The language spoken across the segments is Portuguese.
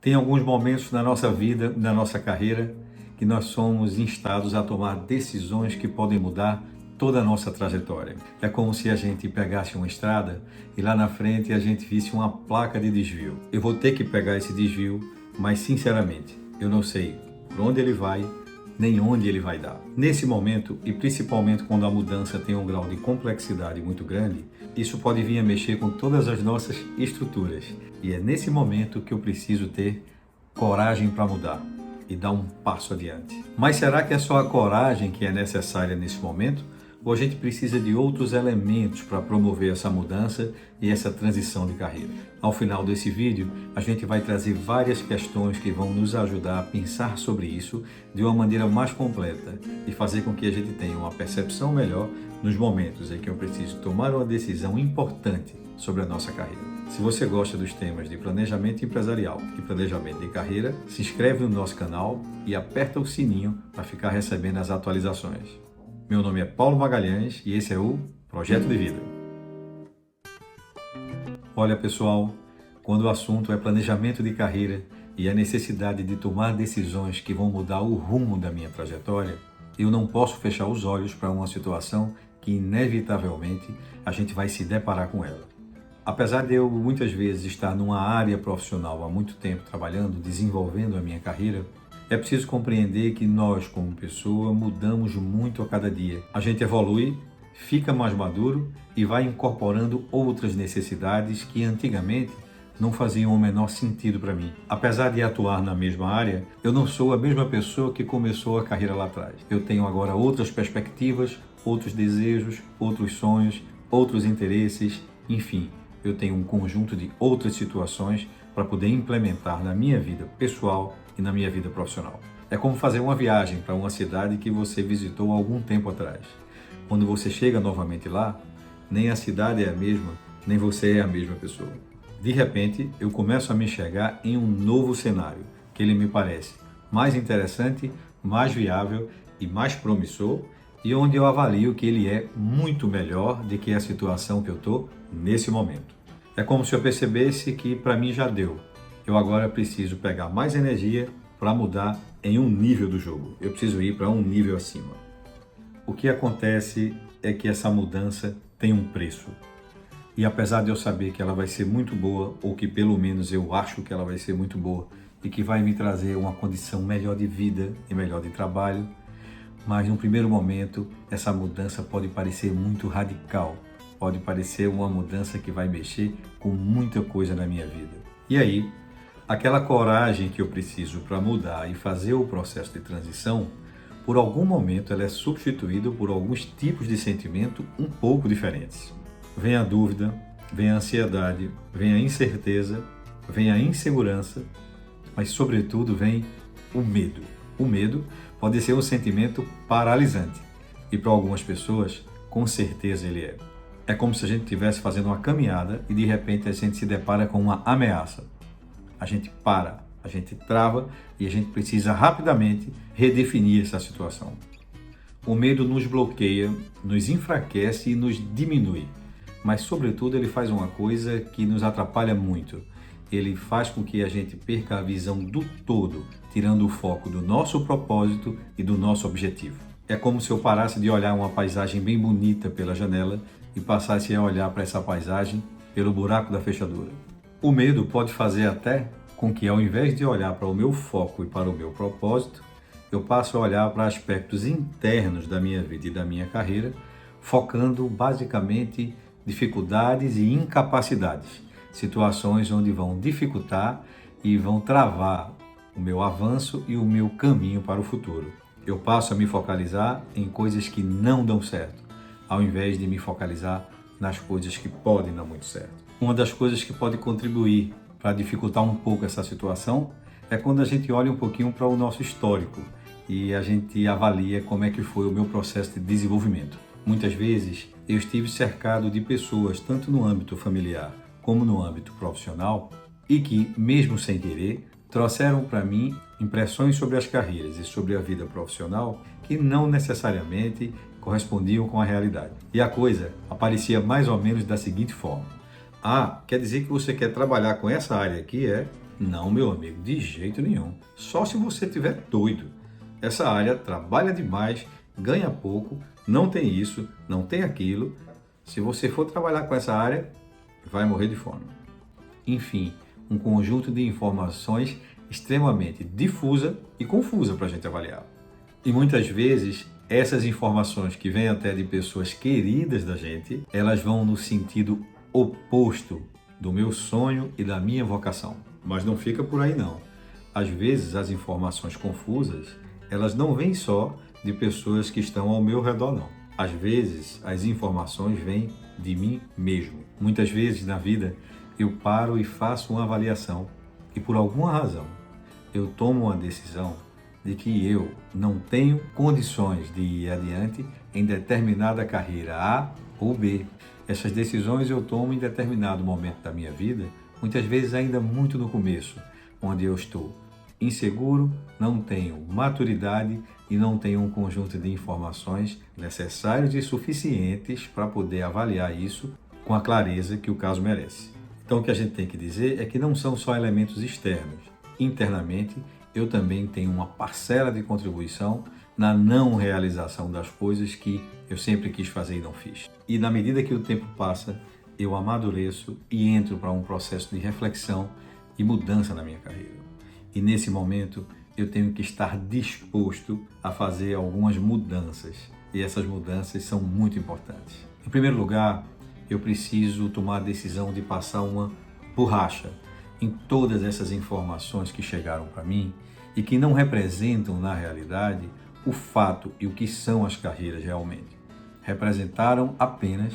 Tem alguns momentos na nossa vida, na nossa carreira, que nós somos instados a tomar decisões que podem mudar toda a nossa trajetória. É como se a gente pegasse uma estrada e lá na frente a gente visse uma placa de desvio. Eu vou ter que pegar esse desvio, mas sinceramente, eu não sei por onde ele vai, nem onde ele vai dar. Nesse momento, e principalmente quando a mudança tem um grau de complexidade muito grande, isso pode vir a mexer com todas as nossas estruturas. E é nesse momento que eu preciso ter coragem para mudar e dar um passo adiante. Mas será que é só a coragem que é necessária nesse momento? Ou a gente precisa de outros elementos para promover essa mudança e essa transição de carreira? Ao final desse vídeo, a gente vai trazer várias questões que vão nos ajudar a pensar sobre isso de uma maneira mais completa e fazer com que a gente tenha uma percepção melhor nos momentos em que eu preciso tomar uma decisão importante sobre a nossa carreira. Se você gosta dos temas de planejamento empresarial e planejamento de carreira, se inscreve no nosso canal e aperta o sininho para ficar recebendo as atualizações. Meu nome é Paulo Magalhães e esse é o Projeto de Vida. Olha pessoal, quando o assunto é planejamento de carreira e a necessidade de tomar decisões que vão mudar o rumo da minha trajetória, eu não posso fechar os olhos para uma situação que inevitavelmente a gente vai se deparar com ela. Apesar de eu muitas vezes estar numa área profissional há muito tempo trabalhando, desenvolvendo a minha carreira, é preciso compreender que nós, como pessoa, mudamos muito a cada dia. A gente evolui, fica mais maduro e vai incorporando outras necessidades que antigamente não faziam o menor sentido para mim. Apesar de atuar na mesma área, eu não sou a mesma pessoa que começou a carreira lá atrás. Eu tenho agora outras perspectivas, outros desejos, outros sonhos, outros interesses, enfim, eu tenho um conjunto de outras situações para poder implementar na minha vida pessoal e na minha vida profissional. É como fazer uma viagem para uma cidade que você visitou há algum tempo atrás. Quando você chega novamente lá, nem a cidade é a mesma, nem você é a mesma pessoa. De repente, eu começo a me enxergar em um novo cenário, que ele me parece mais interessante, mais viável e mais promissor, e onde eu avalio que ele é muito melhor do que a situação que eu estou nesse momento. É como se eu percebesse que para mim já deu. Eu agora preciso pegar mais energia para mudar em um nível do jogo. Eu preciso ir para um nível acima. O que acontece é que essa mudança tem um preço. E apesar de eu saber que ela vai ser muito boa, ou que pelo menos eu acho que ela vai ser muito boa, e que vai me trazer uma condição melhor de vida e melhor de trabalho, mas no primeiro momento essa mudança pode parecer muito radical. Pode parecer uma mudança que vai mexer com muita coisa na minha vida. E aí, aquela coragem que eu preciso para mudar e fazer o processo de transição, por algum momento ela é substituída por alguns tipos de sentimento um pouco diferentes. Vem a dúvida, vem a ansiedade, vem a incerteza, vem a insegurança, mas sobretudo vem o medo. O medo pode ser um sentimento paralisante e para algumas pessoas, com certeza ele é. É como se a gente estivesse fazendo uma caminhada e de repente a gente se depara com uma ameaça. A gente para, a gente trava e a gente precisa rapidamente redefinir essa situação. O medo nos bloqueia, nos enfraquece e nos diminui, mas sobretudo ele faz uma coisa que nos atrapalha muito. Ele faz com que a gente perca a visão do todo, tirando o foco do nosso propósito e do nosso objetivo. É como se eu parasse de olhar uma paisagem bem bonita pela janela e passasse a olhar para essa paisagem pelo buraco da fechadura. O medo pode fazer até com que, ao invés de olhar para o meu foco e para o meu propósito, eu passe a olhar para aspectos internos da minha vida e da minha carreira, focando basicamente dificuldades e incapacidades, situações onde vão dificultar e vão travar o meu avanço e o meu caminho para o futuro. Eu passo a me focalizar em coisas que não dão certo, ao invés de me focalizar nas coisas que podem dar muito certo. Uma das coisas que pode contribuir para dificultar um pouco essa situação é quando a gente olha um pouquinho para o nosso histórico e a gente avalia como é que foi o meu processo de desenvolvimento. Muitas vezes eu estive cercado de pessoas, tanto no âmbito familiar como no âmbito profissional, e que, mesmo sem querer, trouxeram para mim impressões sobre as carreiras e sobre a vida profissional que não necessariamente correspondiam com a realidade. E a coisa aparecia mais ou menos da seguinte forma: ah, quer dizer que você quer trabalhar com essa área aqui, é? Não, meu amigo, de jeito nenhum. Só se você estiver doido. Essa área trabalha demais, ganha pouco, não tem isso, não tem aquilo. Se você for trabalhar com essa área, vai morrer de fome. Enfim, um conjunto de informações extremamente difusa e confusa para a gente avaliar. E muitas vezes, essas informações que vêm até de pessoas queridas da gente, elas vão no sentido oposto do meu sonho e da minha vocação. Mas não fica por aí não. Às vezes, as informações confusas, elas não vêm só de pessoas que estão ao meu redor, não. Às vezes, as informações vêm de mim mesmo. Muitas vezes na vida, eu paro e faço uma avaliação e por alguma razão eu tomo uma decisão de que eu não tenho condições de ir adiante em determinada carreira A ou B. Essas decisões eu tomo em determinado momento da minha vida, muitas vezes ainda muito no começo, onde eu estou inseguro, não tenho maturidade e não tenho um conjunto de informações necessários e suficientes para poder avaliar isso com a clareza que o caso merece. Então o que a gente tem que dizer é que não são só elementos externos. Internamente, eu também tenho uma parcela de contribuição na não realização das coisas que eu sempre quis fazer e não fiz. E na medida que o tempo passa, eu amadureço e entro para um processo de reflexão e mudança na minha carreira. E nesse momento, eu tenho que estar disposto a fazer algumas mudanças. E essas mudanças são muito importantes. Em primeiro lugar, eu preciso tomar a decisão de passar uma borracha em todas essas informações que chegaram para mim e que não representam, na realidade, o fato e o que são as carreiras realmente. Representaram apenas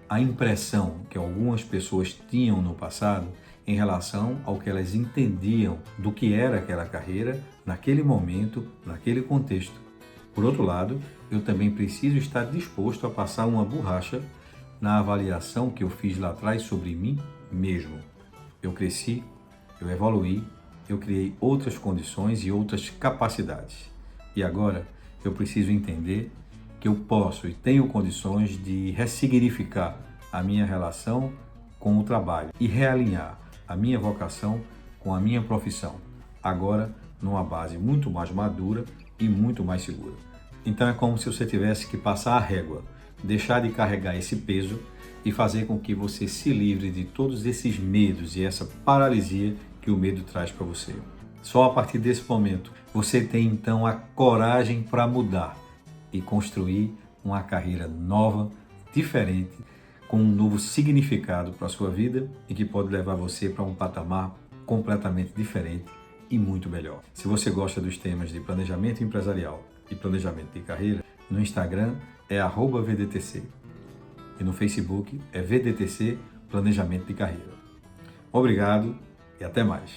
a impressão que algumas pessoas tinham no passado em relação ao que elas entendiam do que era aquela carreira naquele momento, naquele contexto. Por outro lado, eu também preciso estar disposto a passar uma borracha na avaliação que eu fiz lá atrás sobre mim mesmo. Eu cresci, eu evoluí, eu criei outras condições e outras capacidades. E agora eu preciso entender que eu posso e tenho condições de ressignificar a minha relação com o trabalho e realinhar a minha vocação com a minha profissão, agora numa base muito mais madura e muito mais segura. Então é como se você tivesse que passar a régua, deixar de carregar esse peso e fazer com que você se livre de todos esses medos e essa paralisia que o medo traz para você. Só a partir desse momento você tem então a coragem para mudar e construir uma carreira nova, diferente, com um novo significado para a sua vida e que pode levar você para um patamar completamente diferente e muito melhor. Se você gosta dos temas de planejamento empresarial e planejamento de carreira, no Instagram é @VDTC e no Facebook é VDTC Planejamento de Carreira. Obrigado e até mais.